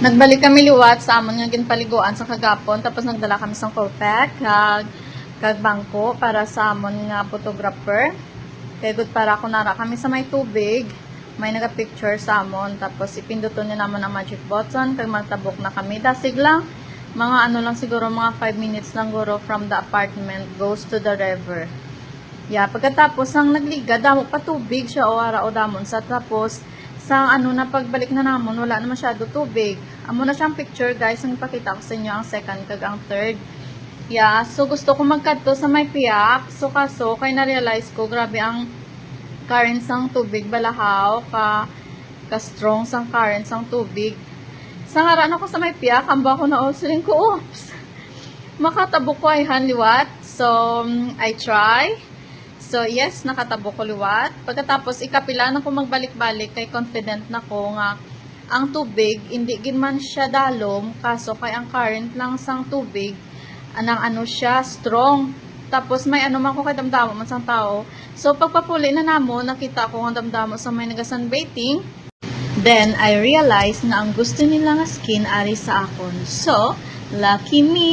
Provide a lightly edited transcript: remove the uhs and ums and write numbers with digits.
Nagbalik kami liwat sa amon nga ginpaliguan sa kagapon, tapos nagdala kami sa kopek kag bangko para sa amon nga photographer. Kay good para kunara kami sa may tubig, may naga-picture sa amon, tapos ipinduton ni namon ang magic button kag magtabok na kami. Dasig lang mga ano lang siguro mga 5 minutes lang guro from the apartment goes to the river. Pagkatapos ang nagliga, damo pa tubig siya o ara o damon sa tapos sa ano na pagbalik na namon, wala na masyado tubig. Amo na siyang picture guys, ang ipakita ko sa inyo ang second kag ang third. So gusto ko magkadto sa may piyak. So kaso, kay na-realize ko, grabe ang currents ng tubig, balahaw, ka-strong sang currents ng tubig. Sa ngaran ako sa may piyak, amba ko na usuling ko, oops! Makatabok ko ay hanliwat. So, I try. So, yes, nakatabo ko liwat. Pagkatapos, ikapila na ko magbalik-balik kay confident na ko nga ang tubig, hindi gin man siya dalom, kaso kay ang current lang sang tubig, anang ano siya, strong. Tapos, may ano man ko kay damdamo man sang tao. So, pagpapuli na namo, nakita ko ang damdamo sa may nagasunbathing. Then, I realized na ang gusto nila nga skin ari sa akon. So, lucky me!